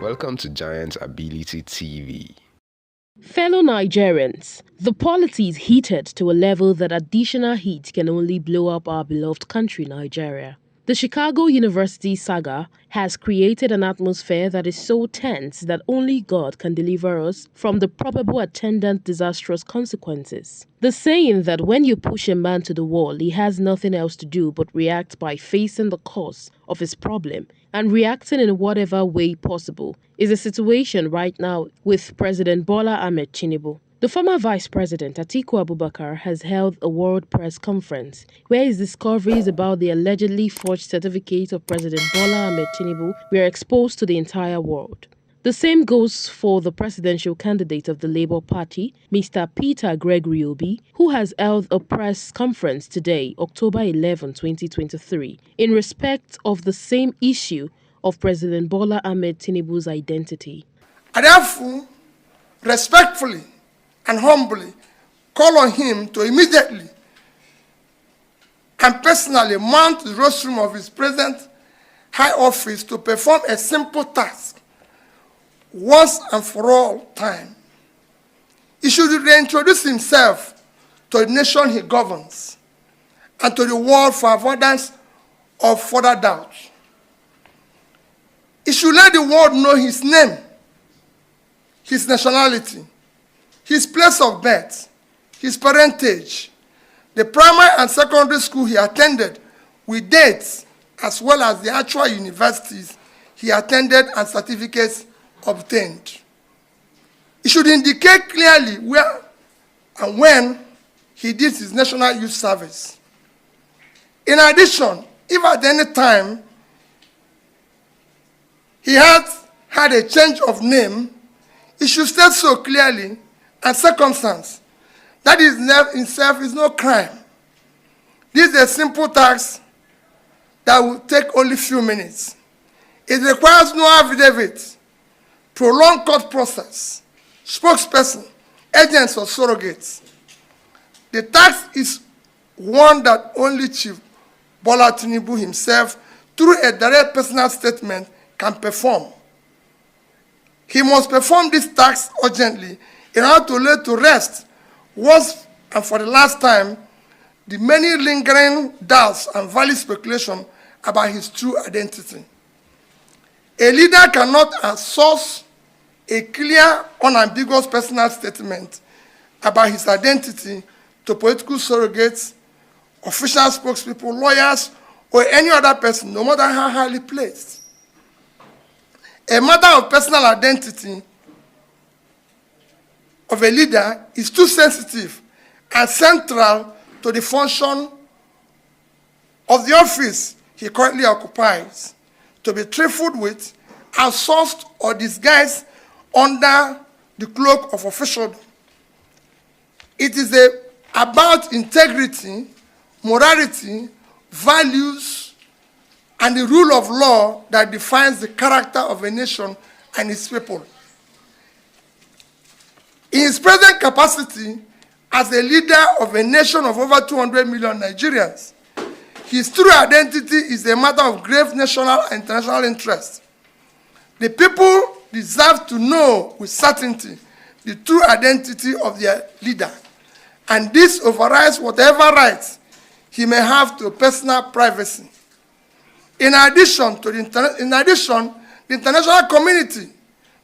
Welcome to Giant Ability TV. Fellow Nigerians, the polity is heated to a level that additional heat can only blow up our beloved country, Nigeria. The Chicago University saga has created an atmosphere that is so tense that only God can deliver us from the probable attendant disastrous consequences. The saying that when you push a man to the wall, he has nothing else to do but react by facing the cause of his problem and reacting in whatever way possible is a situation right now with President Bola Ahmed Tinubu. The former Vice President Atiku Abubakar has held a world press conference where his discoveries about the allegedly forged certificate of President Bola Ahmed Tinubu were exposed to the entire world. The same goes for the presidential candidate of the Labour Party, Mr. Peter Gregory Obi, who has held a press conference today, October 11, 2023, in respect of the same issue of President Bola Ahmed Tinubu's identity. I therefore respectfully and humbly call on him to immediately and personally mount the rostrum of his present high office to perform a simple task once and for all time. He should reintroduce himself to the nation he governs and to the world for avoidance of further doubt. He should let the world know his name, his nationality, his place of birth, his parentage, the primary and secondary school he attended with dates, as well as the actual universities he attended and certificates obtained. He should indicate clearly where and when he did his national youth service. In addition, if at any time he had a change of name, he should state so clearly and circumstance. That is in itself is no crime. This is a simple task that will take only a few minutes. It requires no affidavit, prolonged court process, spokesperson, agents or surrogates. The task is one that only Chief Bola Tinubu himself, through a direct personal statement, can perform. He must perform this task urgently in order to lay to rest, once and for the last time, the many lingering doubts and valid speculation about his true identity. A leader cannot outsource a clear, unambiguous personal statement about his identity to political surrogates, official spokespeople, lawyers, or any other person, no matter how highly placed. A matter of personal identity of a leader is too sensitive and central to the function of the office he currently occupies to be trifled with, outsourced, or disguised under the cloak of officialdom. It is about integrity, morality, values, and the rule of law that defines the character of a nation and its people. In his present capacity as a leader of a nation of over 200 million Nigerians, his true identity is a matter of grave national and international interest. The people deserve to know with certainty the true identity of their leader, and this overrides whatever rights he may have to personal privacy. In addition, the international community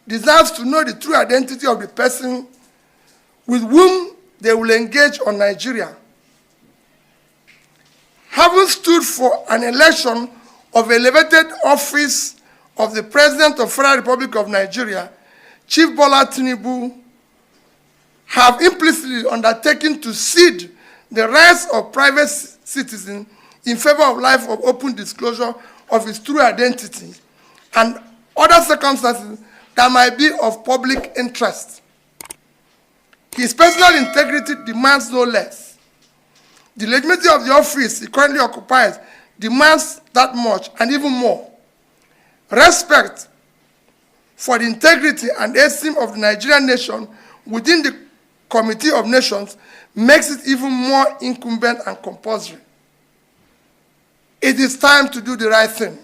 deserves to know the true identity of the person with whom they will engage on Nigeria. Having stood for an election of elevated office of the President of the Federal Republic of Nigeria, Chief Bola Tinubu have implicitly undertaken to cede the rights of private citizens in favor of life of open disclosure of his true identity and other circumstances that might be of public interest. His personal integrity demands no less. The legitimacy of the office he currently occupies demands that much and even more. Respect for the integrity and esteem of the Nigerian nation within the Committee of Nations makes it even more incumbent and compulsory. It is time to do the right thing.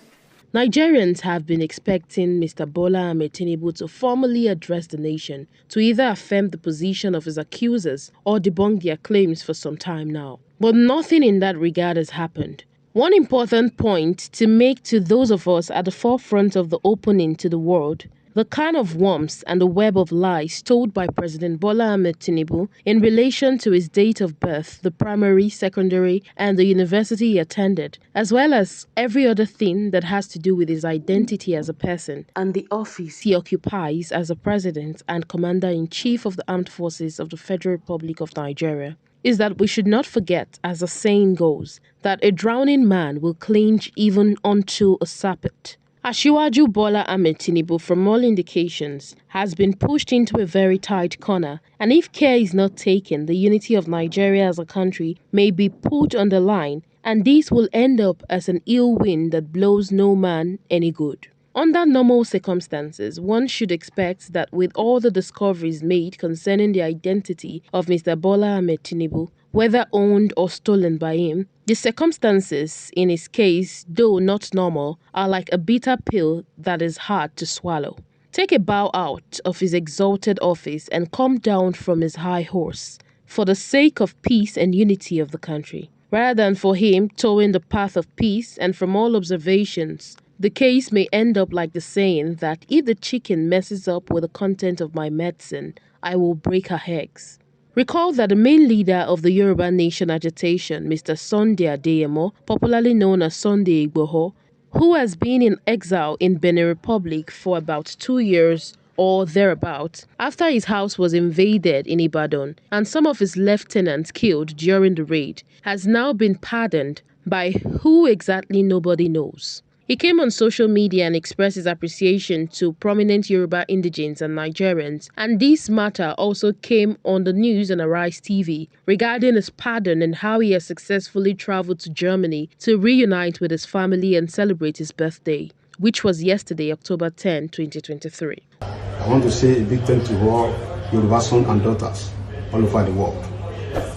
Nigerians have been expecting Mr. Bola Ahmed Tinubu to formally address the nation to either affirm the position of his accusers or debunk their claims for some time now. But nothing in that regard has happened. One important point to make to those of us at the forefront of the opening to the world: the can of worms and the web of lies told by President Bola Ahmed Tinubu in relation to his date of birth, the primary, secondary, and the university he attended, as well as every other thing that has to do with his identity as a person and the office he occupies as a president and commander-in-chief of the armed forces of the Federal Republic of Nigeria, is that we should not forget, as the saying goes, that a drowning man will cling even unto a serpent. Asiwaju Bola Ahmed Tinubu, from all indications, has been pushed into a very tight corner, and if care is not taken, the unity of Nigeria as a country may be put on the line, and this will end up as an ill wind that blows no man any good. Under normal circumstances, one should expect that with all the discoveries made concerning the identity of Mr. Bola Ahmed Tinubu, whether owned or stolen by him, the circumstances in his case, though not normal, are like a bitter pill that is hard to swallow. Take a bow out of his exalted office and come down from his high horse, for the sake of peace and unity of the country, rather than for him towing the path of peace. And from all observations, the case may end up like the saying that if the chicken messes up with the content of my medicine, I will break her eggs. Recall that the main leader of the Yoruba Nation agitation, Mr. Sunday Igboho, popularly known as Sunday Igboho, who has been in exile in Benin Republic for about 2 years or thereabout, after his house was invaded in Ibadan and some of his lieutenants killed during the raid, has now been pardoned by who exactly nobody knows. He came on social media and expressed his appreciation to prominent Yoruba indigenes and Nigerians, and this matter also came on the news on Arise TV regarding his pardon and how he has successfully traveled to Germany to reunite with his family and celebrate his birthday, which was yesterday, October 10, 2023. I want to say a big thank you to all Yoruba sons and daughters all over the world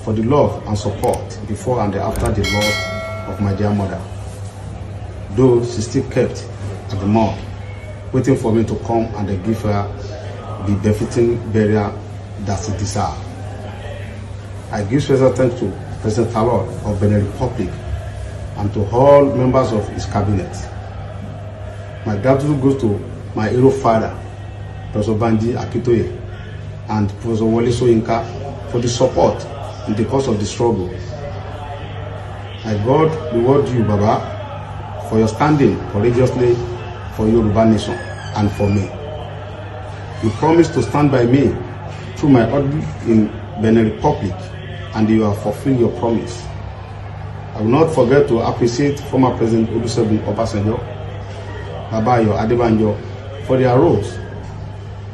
for the love and support before and after the loss of my dear mother. Though she still kept at the morgue, waiting for me to come and give her the befitting burial that she deserves. I give special thanks to President Talon of Benin Republic and to all members of his cabinet. My gratitude goes to my hero father, Professor Banji Akitoye, and Professor Wole Soyinka for the support in the course of the struggle. My God reward you, Baba, for your standing courageously for Yoruba Nation and for me. You promised to stand by me through my audit in Benin Republic, and you have fulfilled your promise. I will not forget to appreciate former President Olusegun Obasanjo, Baba Ayo Adebanjo, for their roles.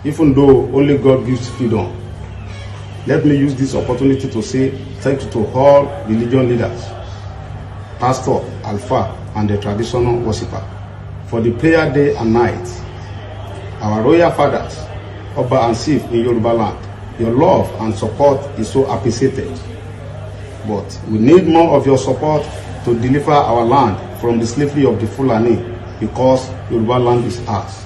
Even though only God gives freedom, let me use this opportunity to say thank you to all religion leaders, pastor, alpha, and the traditional worshipper for the prayer day and night. Our royal fathers, Oba and Chief in Yoruba land, your love and support is so appreciated. But we need more of your support to deliver our land from the slavery of the Fulani, because Yoruba land is ours.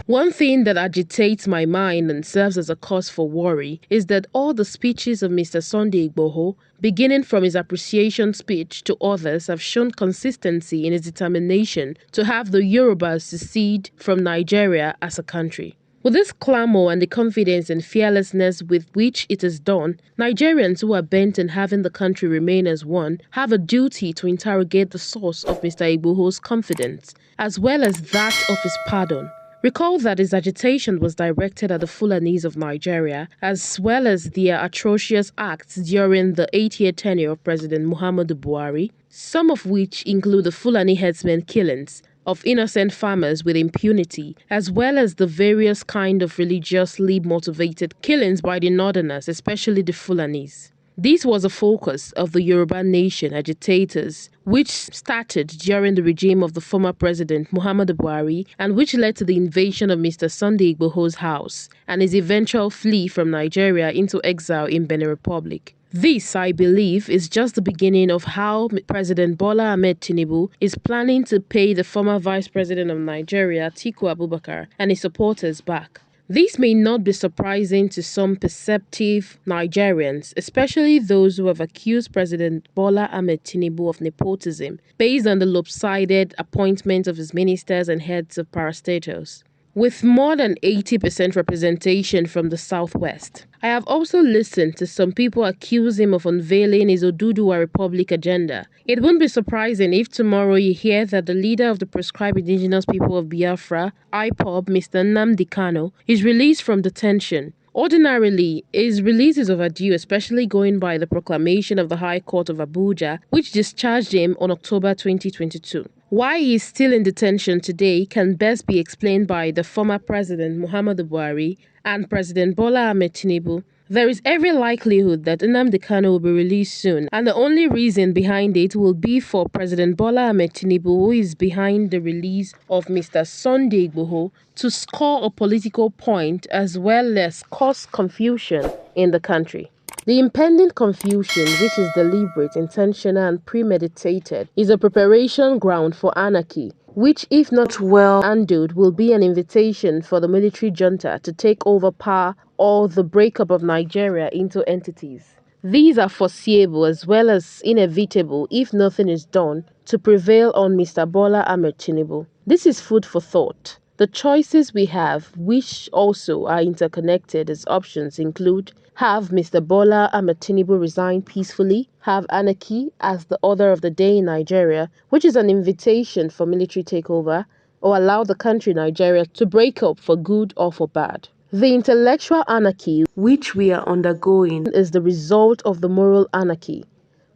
One thing that agitates my mind and serves as a cause for worry is that all the speeches of Mr. Sunday Igboho, beginning from his appreciation speech to others, have shown consistency in his determination to have the Yorubas secede from Nigeria as a country. With this clamor and the confidence and fearlessness with which it is done, Nigerians who are bent on having the country remain as one have a duty to interrogate the source of Mr. Igboho's confidence, as well as that of his pardon. Recall that his agitation was directed at the Fulanis of Nigeria, as well as their atrocious acts during the 8-year tenure of President Muhammadu Buhari, some of which include the Fulani herdsmen killings of innocent farmers with impunity, as well as the various kind of religiously motivated killings by the northerners, especially the Fulanis. This was a focus of the Yoruba Nation agitators, which started during the regime of the former president Muhammadu Buhari and which led to the invasion of Mr. Sunday Igboho's house and his eventual flee from Nigeria into exile in Benin Republic. This, I believe, is just the beginning of how President Bola Ahmed Tinubu is planning to pay the former Vice President of Nigeria, Atiku Abubakar, and his supporters back. This may not be surprising to some perceptive Nigerians, especially those who have accused President Bola Ahmed Tinubu of nepotism based on the lopsided appointment of his ministers and heads of parastatals. With more than 80% representation from the Southwest, I have also listened to some people accuse him of unveiling his Oduduwa Republic agenda. It wouldn't be surprising if tomorrow you hear that the leader of the proscribed indigenous people of Biafra, IPOB, Mr. Nnamdi Kanu, is released from detention. Ordinarily, his release is overdue, especially going by the proclamation of the High Court of Abuja, which discharged him on October 2022. Why he is still in detention today can best be explained by the former President Muhammadu Buhari and President Bola Ahmed Tinubu. There is every likelihood that Nnamdi Kanu will be released soon, and the only reason behind it will be for President Bola Ahmed Tinubu, who is behind the release of Mr. Sunday Igboho, to score a political point as well as cause confusion in the country. The impending confusion, which is deliberate, intentional, and premeditated, is a preparation ground for anarchy, which, if not well handled, will be an invitation for the military junta to take over power or the breakup of Nigeria into entities. These are foreseeable as well as inevitable if nothing is done to prevail on Mr. Bola Ahmed Tinubu. This is food for thought. The choices we have, which also are interconnected as options, include: have Mr. Bola Ahmed Tinubu resign peacefully, have anarchy as the order of the day in Nigeria, which is an invitation for military takeover, or allow the country Nigeria to break up for good or for bad. The intellectual anarchy which we are undergoing is the result of the moral anarchy,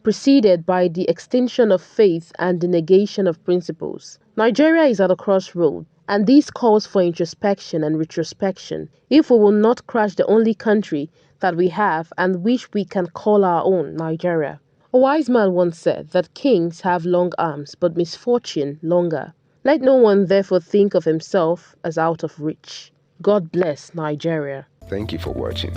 preceded by the extinction of faith and the negation of principles. Nigeria is at a crossroad, and this calls for introspection and retrospection if we will not crash the only country that we have and which we can call our own, Nigeria. A wise man once said that kings have long arms, but misfortune longer. Let no one therefore think of himself as out of reach. God bless Nigeria. Thank you for watching.